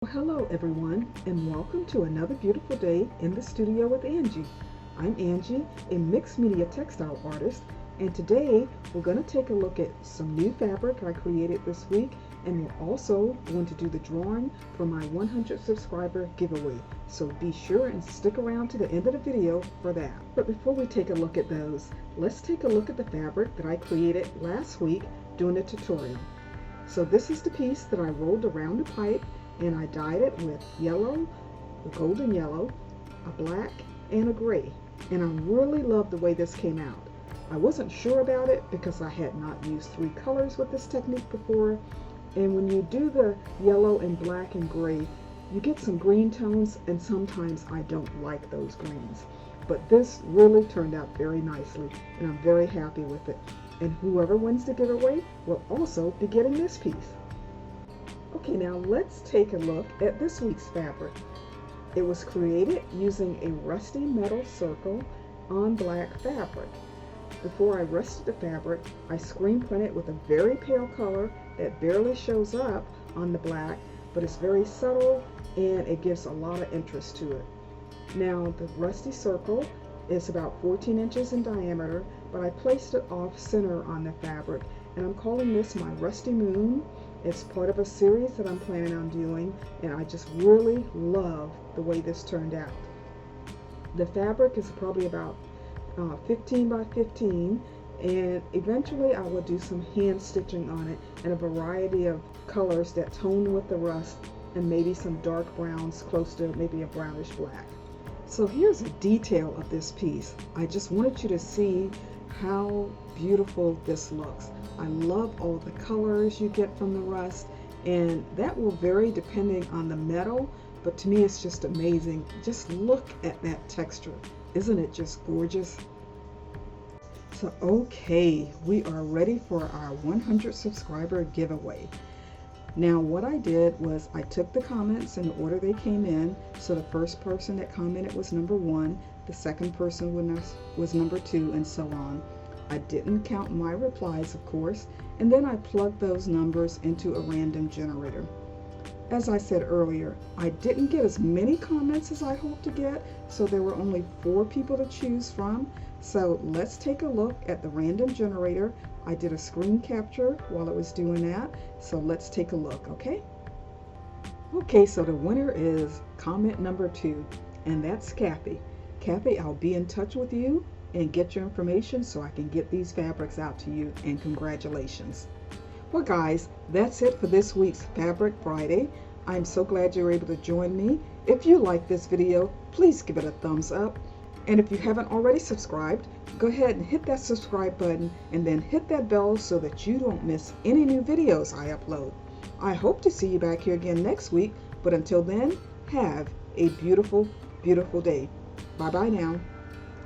Well, hello everyone, and welcome to another beautiful day in the studio with Angie. I'm Angie, a mixed media textile artist, and today we're going to take a look at some new fabric I created this week, and we're also going to do the drawing for my 100 subscriber giveaway. So be sure and stick around to the end of the video for that. But before we take a look at those, let's take a look at the fabric that I created last week during the tutorial. So this is the piece that I rolled around the pipe, and I dyed it with yellow, a golden yellow, a black, and a gray. And I really love the way this came out. I wasn't sure about it because I had not used three colors with this technique before. And when you do the yellow and black and gray, you get some green tones, and sometimes I don't like those greens. But this really turned out very nicely, and I'm very happy with it. And whoever wins the giveaway will also be getting this piece. Okay, now let's take a look at this week's fabric. It was created using a rusty metal circle on black fabric. Before I rusted the fabric, I screen printed with a very pale color that barely shows up on the black, but it's very subtle and it gives a lot of interest to it. Now the rusty circle is about 14 inches in diameter, but I placed it off center on the fabric, and I'm calling this my Rusty Moon. It's part of a series that I'm planning on doing, and I just really love the way this turned out. The fabric is probably about 15 by 15, and eventually I will do some hand stitching on it in a variety of colors that tone with the rust, and maybe some dark browns close to maybe a brownish black. So here's a detail of this piece. I just wanted you to see how beautiful this looks. I love all the colors you get from the rust, and that will vary depending on the metal, but to me it's just amazing. Just look at that texture. Isn't it just gorgeous? So okay, we are ready for our 100 subscriber giveaway. Now what I did was I took the comments in the order they came in. So the first person that commented was number 1, the second person was number 2, and so on. I didn't count my replies, of course, and then I plugged those numbers into a random generator. As I said earlier, I didn't get as many comments as I hoped to get, so there were only 4 people to choose from. So let's take a look at the random generator. I did a screen capture while it was doing that, so let's take a look, okay? Okay, so the winner is comment number 2, and that's Kathy. Kathy, I'll be in touch with you and get your information so I can get these fabrics out to you, and congratulations. Well guys, that's it for this week's Fabric Friday. I'm so glad you were able to join me. If you like this video, please give it a thumbs up. And if you haven't already subscribed, go ahead and hit that subscribe button and then hit that bell so that you don't miss any new videos I upload. I hope to see you back here again next week, but until then, have a beautiful, beautiful day. Bye bye now.